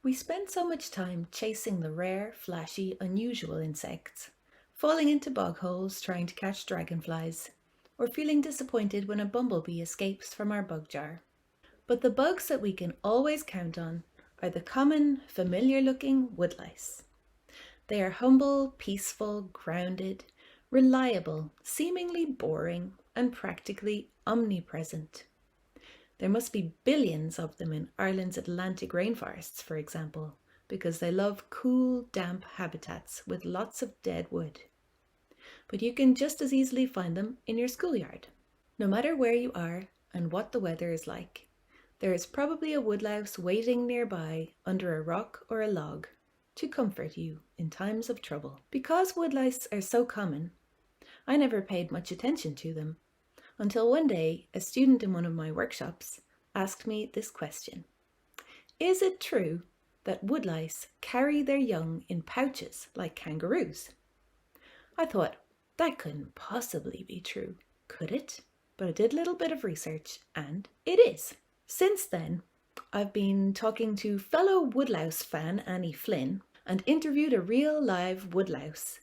We spend so much time chasing the rare, flashy, unusual insects, falling into bog holes trying to catch dragonflies, or feeling disappointed when a bumblebee escapes from our bug jar. But the bugs that we can always count on are the common, familiar-looking woodlice. They are humble, peaceful, grounded, reliable, seemingly boring, and practically omnipresent. There must be billions of them in Ireland's Atlantic rainforests, for example, because they love cool, damp habitats with lots of dead wood. But you can just as easily find them in your schoolyard. No matter where you are and what the weather is like, there is probably a woodlouse waiting nearby under a rock or a log to comfort you in times of trouble. Because woodlice are so common, I never paid much attention to them until one day a student in one of my workshops asked me this question. Is it true that woodlice carry their young in pouches like kangaroos? I thought, that couldn't possibly be true, could it? But I did a little bit of research and it is. Since then, I've been talking to fellow woodlouse fan Annie Flynn and interviewed a real live woodlouse.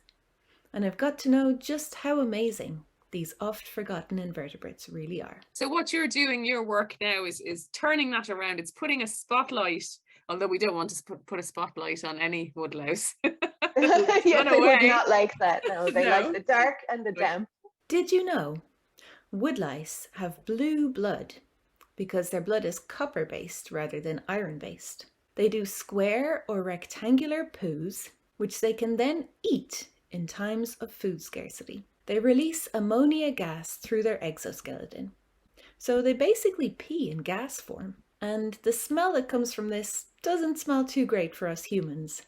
And I've got to know just how amazing these oft-forgotten invertebrates really are. So what you're doing, your work now is turning that around. It's putting a spotlight, although we don't want to put a spotlight on any woodlouse. Yes, Run they would away. not like that. No, they like No. the dark and the damp. Did you know woodlice have blue blood because their blood is copper-based rather than iron-based? They do square or rectangular poos, which they can then eat in times of food scarcity. They release ammonia gas through their exoskeleton. So they basically pee in gas form. And the smell that comes from this doesn't smell too great for us humans.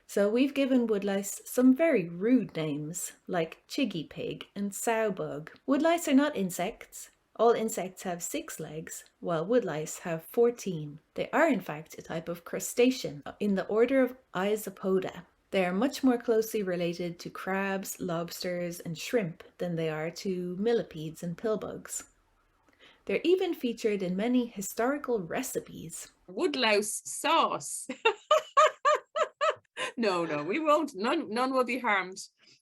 So we've given woodlice some very rude names, like chiggy pig and sowbug. Woodlice are not insects. All insects have 6 legs, while woodlice have 14. They are in fact a type of crustacean in the order of Isopoda. They are much more closely related to crabs, lobsters, and shrimp than they are to millipedes and pillbugs. They're even featured in many historical recipes. Woodlouse sauce. No, we won't. None will be harmed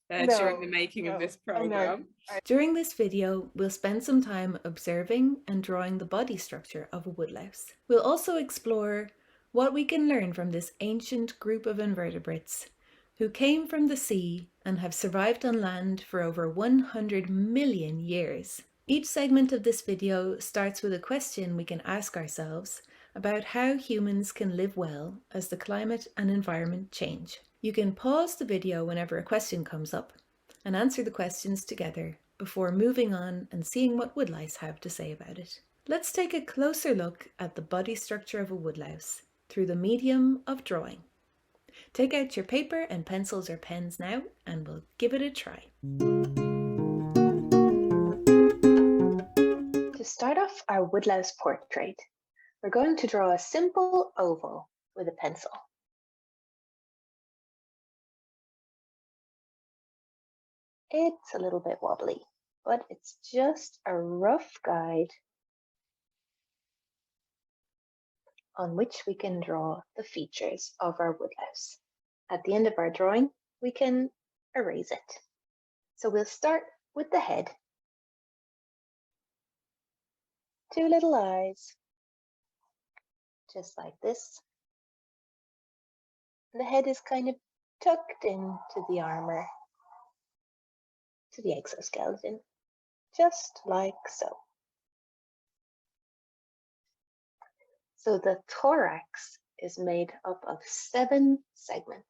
during the making of this program. During this video, we'll spend some time observing and drawing the body structure of a woodlouse. We'll also explore what we can learn from this ancient group of invertebrates who came from the sea and have survived on land for over 100 million years. Each segment of this video starts with a question we can ask ourselves about how humans can live well as the climate and environment change. You can pause the video whenever a question comes up and answer the questions together before moving on and seeing what woodlice have to say about it. Let's take a closer look at the body structure of a woodlouse through the medium of drawing. Take out your paper and pencils or pens now and we'll give it a try. To start off our woodlouse portrait, we're going to draw a simple oval with a pencil. It's a little bit wobbly, but it's just a rough guide on which we can draw the features of our woodlouse. At the end of our drawing, we can erase it. So we'll start with the head. 2 little eyes, just like this. The head is kind of tucked into the armor, to the exoskeleton, just like so. So the thorax is made up of 7 segments.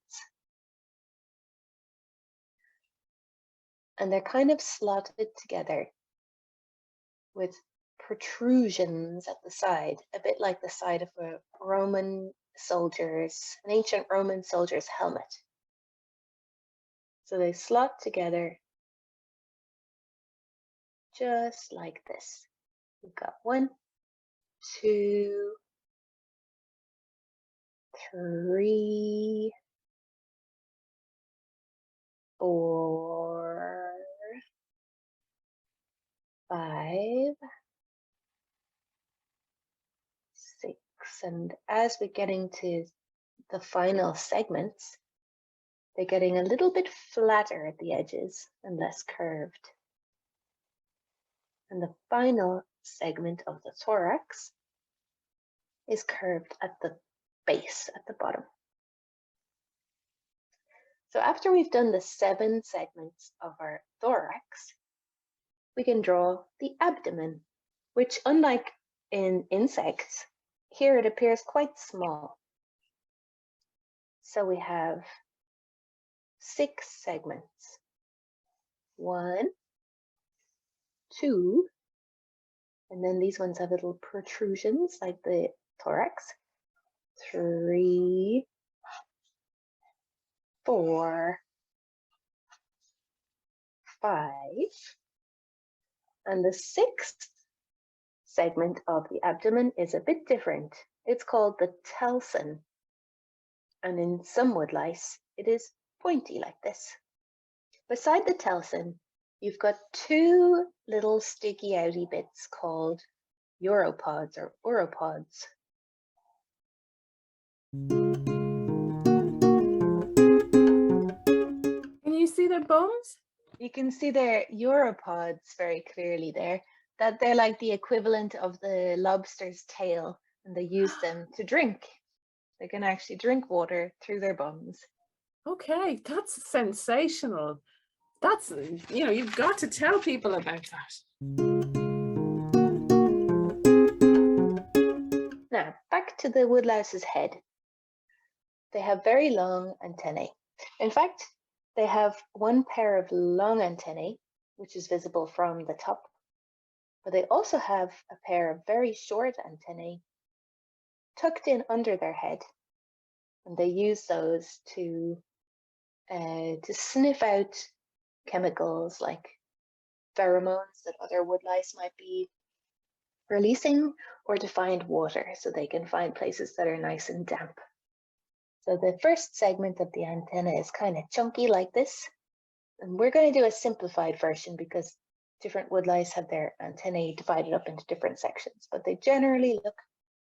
And they're kind of slotted together with protrusions at the side, a bit like the side of an ancient Roman soldier's helmet. So they slot together just like this. We've got 1, 2, 3, 4, 5, thorax, and as we're getting to the final segments, they're getting a little bit flatter at the edges and less curved. And the final segment of the thorax is curved at the base, at the bottom. So after we've done the 7 segments of our thorax, we can draw the abdomen, which, unlike in insects, here it appears quite small. So we have 6 segments. 1, 2, and then these ones have little protrusions like the thorax. 3, 4, 5, and the 6th segment of the abdomen is a bit different. It's called the telson, and in some woodlice it is pointy like this. Beside the telson, you've got 2 little sticky outy bits called uropods or uropods. Can you see their bums? You can see their uropods very clearly there, that they're like the equivalent of the lobster's tail, and they use them to drink. They can actually drink water through their bums. Okay, that's sensational. That's, you've got to tell people about that. Now, back to the woodlouse's head. They have very long antennae. In fact, they have 1 pair of long antennae, which is visible from the top, but they also have a pair of very short antennae tucked in under their head, and they use those to sniff out chemicals like pheromones that other woodlice might be releasing, or to find water, so they can find places that are nice and damp. So the first segment of the antenna is kind of chunky like this, and we're going to do a simplified version because different woodlice have their antennae divided up into different sections, but they generally look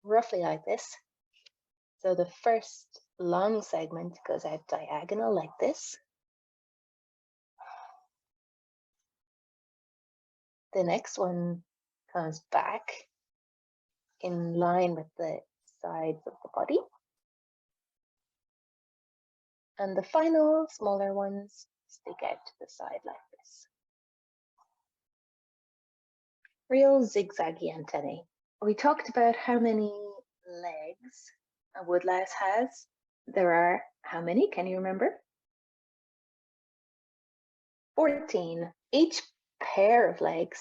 roughly like this. So the first long segment goes out diagonal like this. The next one comes back in line with the sides of the body. And the final smaller ones stick out to the side like this. Real zigzaggy antennae. We talked about how many legs a woodlouse has. There are how many? Can you remember? 14. Each pair of legs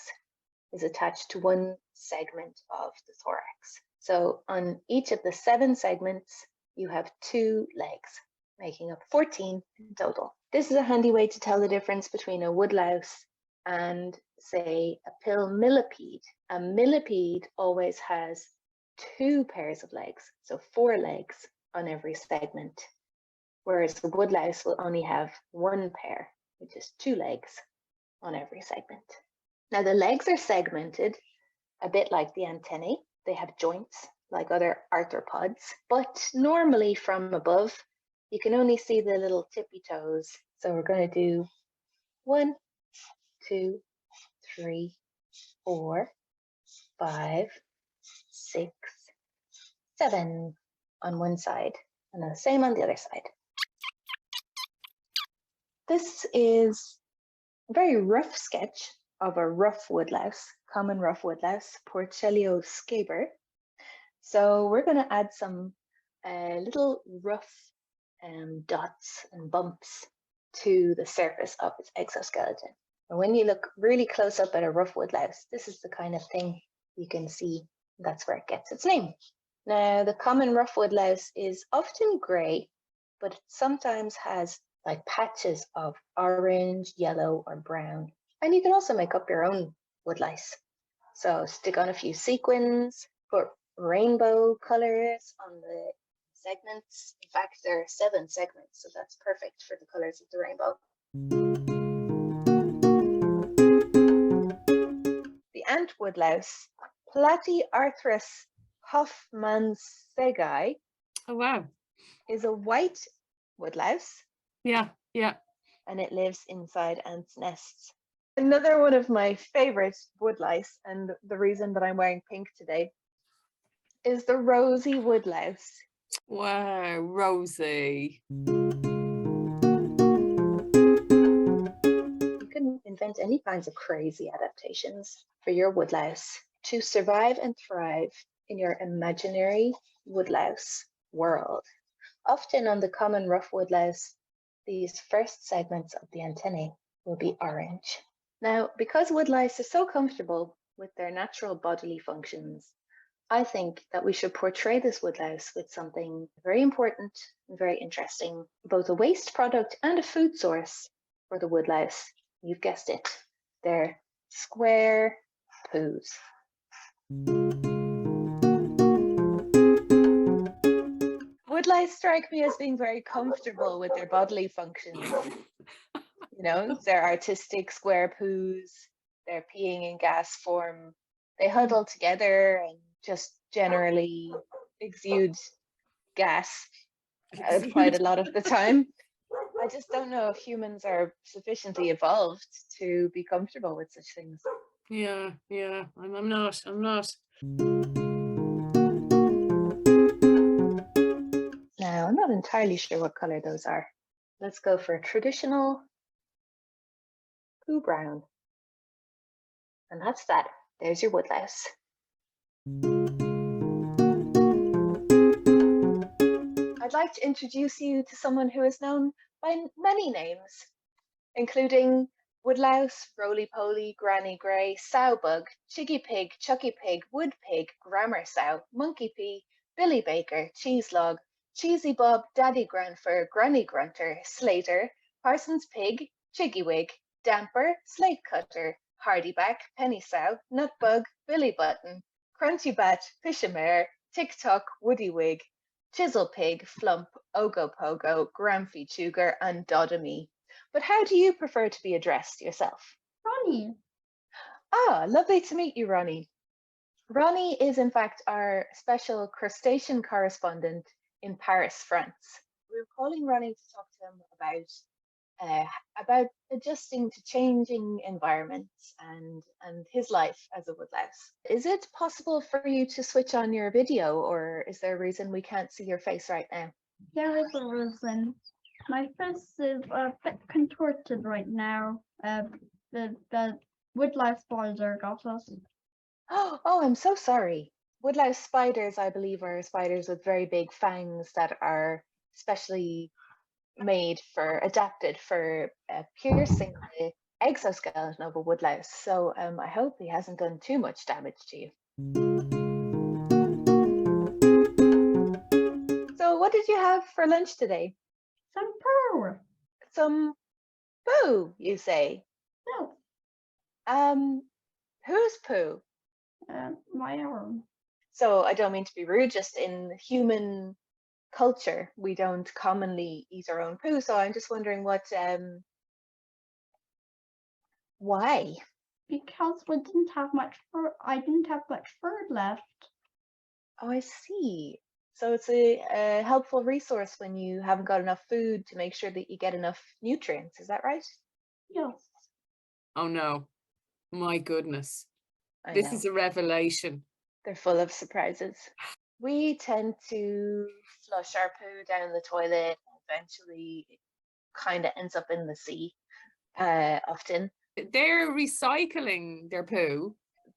is attached to 1 segment of the thorax. So on each of the 7 segments, you have 2 legs, making up 14 in total. This is a handy way to tell the difference between a woodlouse and, say, a pill millipede. A millipede always has 2 pairs of legs, so 4 legs on every segment, whereas the woodlouse will only have 1 pair, which is 2 legs on every segment. Now the legs are segmented a bit like the antennae. They have joints like other arthropods, but normally from above, you can only see the little tippy toes. So we're going to do 1, 2, 3, 4, 5, 6, 7 on one side, and the same on the other side. This is a very rough sketch of a rough woodlouse, common rough woodlouse, Porcellio scaber. So we're going to add some little rough dots and bumps to the surface of its exoskeleton. And when you look really close up at a rough woodlouse, this is the kind of thing you can see. That's where it gets its name. Now, the common rough woodlouse is often grey, but it sometimes has like patches of orange, yellow, or brown. And you can also make up your own woodlice. So stick on a few sequins, put rainbow colors on the segments. In fact, there are 7 segments, so that's perfect for the colors of the rainbow. The ant woodlouse, Platyarthris Hoffmannsegei Oh, wow. is a white woodlouse, Yeah, yeah. and it lives inside ants' nests. Another one of my favorite woodlice, and the reason that I'm wearing pink today, is the rosy woodlouse. Wow, Rosie. You can invent any kinds of crazy adaptations for your woodlouse to survive and thrive in your imaginary woodlouse world. Often on the common rough woodlouse, these first segments of the antennae will be orange. Now, because woodlice are so comfortable with their natural bodily functions, I think that we should portray this woodlouse with something very important and very interesting, both a waste product and a food source for the woodlouse. You've guessed it, they're square poos. Woodlice strike me as being very comfortable with their bodily functions. You know, they're artistic square poos, they're peeing in gas form, they huddle together and just generally exude gas quite a lot of the time. I just don't know if humans are sufficiently evolved to be comfortable with such things. Yeah, yeah. I'm not. Now, I'm not entirely sure what color those are. Let's go for a traditional poo brown. And that's that. There's your woodlouse. I'd like to introduce you to someone who is known by many names, including woodlouse, roly-poly, granny grey, sowbug, chiggy pig, chucky pig, wood pig, grammar sow, monkey pea, billy baker, cheese log, cheesy bob, daddy granfer, granny grunter, slater, parson's pig, chiggywig, damper, slate cutter, hardyback, penny sow, nutbug, billy button, crunchy bat, pishamare, tick-tock, woody wig, chisel pig, flump, ogopogo, gramfy tuger, and dodamy. But how do you prefer to be addressed yourself? Ronnie. Ah, lovely to meet you, Ronnie. Ronnie is in fact our special crustacean correspondent in Paris, France. We were calling Ronnie to talk to him about adjusting to changing environments and his life as a woodlouse. Is it possible for you to switch on your video, or is there a reason we can't see your face right now? There is a reason. My face is a bit contorted right now. The woodlice spider got us. Oh, I'm so sorry. Woodlouse spiders, I believe, are spiders with very big fangs that are specially adapted for piercing the exoskeleton of a woodlouse. So I hope he hasn't done too much damage to you. So what did you have for lunch today? Some purr. Some poo, you say? No, Whose poo? my arm. So I don't mean to be rude, just in human culture, we don't commonly eat our own poo. So I'm just wondering why? Because we didn't have much fur. I didn't have much fur left. Oh, I see. So it's a helpful resource when you haven't got enough food to make sure that you get enough nutrients. Is that right? Yes. Oh no. My goodness. I This know. is a revelation. They're full of surprises. We tend to flush our poo down the toilet, and eventually it kind of ends up in the sea, often. They're recycling their poo.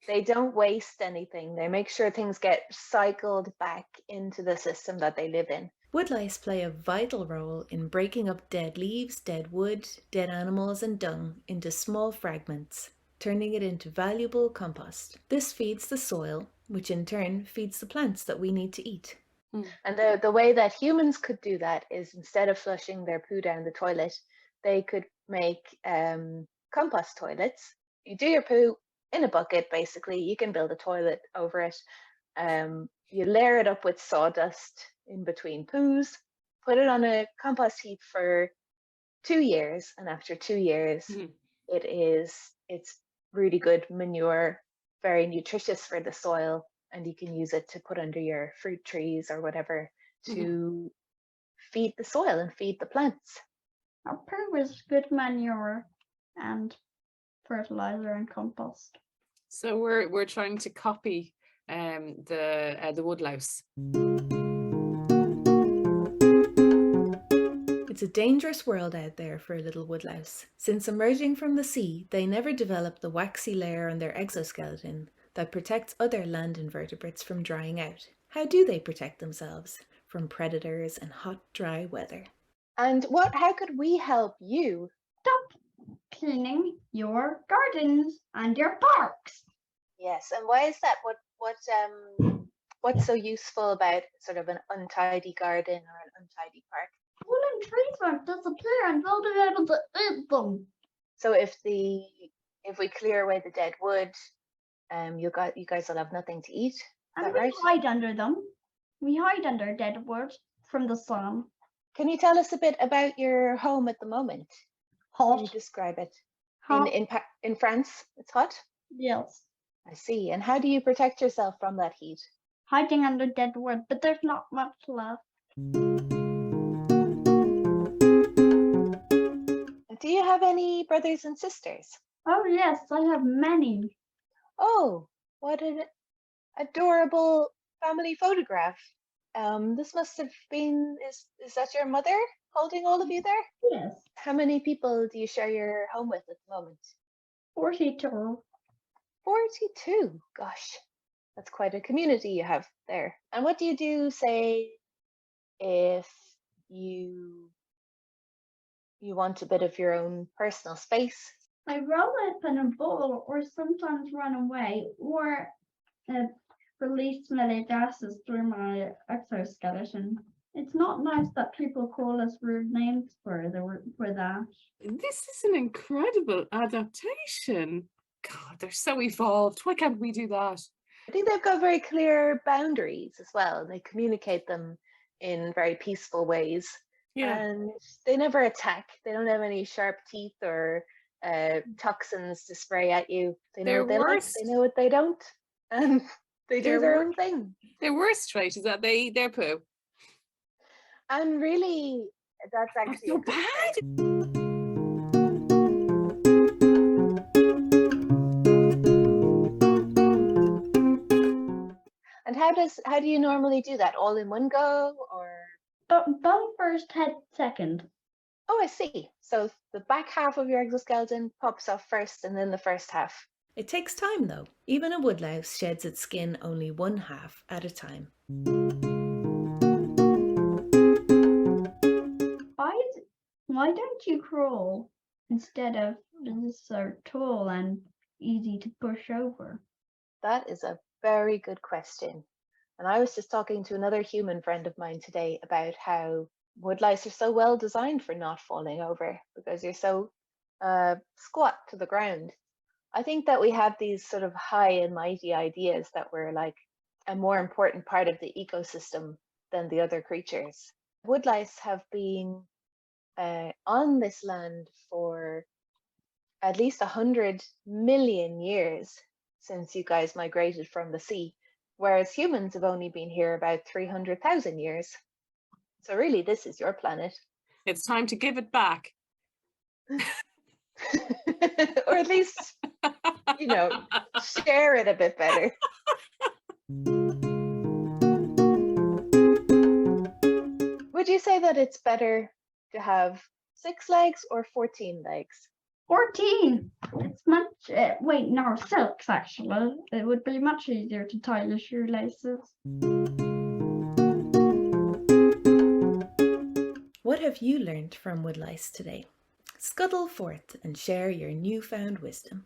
They don't waste anything. They make sure things get cycled back into the system that they live in. Woodlice play a vital role in breaking up dead leaves, dead wood, dead animals and dung into small fragments, turning it into valuable compost. This feeds the soil, which in turn feeds the plants that we need to eat. And the way that humans could do that is, instead of flushing their poo down the toilet, they could make compost toilets. You do your poo in a bucket, basically. You can build a toilet over it. You layer it up with sawdust in between poos, put it on a compost heap for 2 years, and after 2 years, it's really good manure, very nutritious for the soil, and you can use it to put under your fruit trees or whatever Mhm. to feed the soil and feed the plants. Our poo is good manure and fertilizer and compost. So we're trying to copy the woodlouse. It's a dangerous world out there for a little woodlouse. Since emerging from the sea, they never develop the waxy layer on their exoskeleton that protects other land invertebrates from drying out. How do they protect themselves from predators and hot, dry weather? And how could we help you? Stop cleaning your gardens and your parks. Yes, and why is that? What's so useful about sort of an untidy garden or an untidy park? Fallen trees won't disappear and we'll be able to eat them. So if we clear away the dead wood, you guys will have nothing to eat. Is And that we right? hide under them. We hide under dead wood from the sun. Can you tell us a bit about your home at the moment? Can you Hot. describe it? Hot. In France, it's hot? Yes. I see. And how do you protect yourself from that heat? Hiding under dead wood, but there's not much left. Do you have any brothers and sisters? Oh yes, I have many. Oh, what an adorable family photograph. This must have been, is that your mother holding all of you there? Yes. How many people do you share your home with at the moment? 42. 42. Gosh, that's quite a community you have there. And what do you do, say, if you want a bit of your own personal space? I roll up in a ball or sometimes run away or release smelly gases through my exoskeleton. It's not nice that people call us rude names for that. This is an incredible adaptation. God, they're so evolved. Why can't we do that? I think they've got very clear boundaries as well. They communicate them in very peaceful ways. Yeah. And they never attack. They don't have any sharp teeth or toxins to spray at you. They know Their what they like, worst- they know what they don't, and they do Their their wor- own thing. Their worst trait is that they eat their poo. And really, that's That's actually so a good bad. thing. And how do you normally do that? All in one go, or? Bum first, head second. Oh, I see. So the back half of your exoskeleton pops off first, and then the first half. It takes time though. Even a woodlouse sheds its skin only one half at a time. Why don't you crawl instead of this so tall and easy to push over? That is a very good question. And I was just talking to another human friend of mine today about how woodlice are so well designed for not falling over because you're so squat to the ground. I think that we have these sort of high and mighty ideas that we're like a more important part of the ecosystem than the other creatures. Woodlice have been on this land for at least 100 million years since you guys migrated from the sea, whereas humans have only been here about 300,000 years. So really, this is your planet. It's time to give it back. Or at least, share it a bit better. Would you say that it's better to have 6 legs or 14 legs? 14. It's much. Wait, no, 6 actually. It would be much easier to tie your shoelaces. What have you learned from Woodlice today? Scuttle forth and share your newfound wisdom.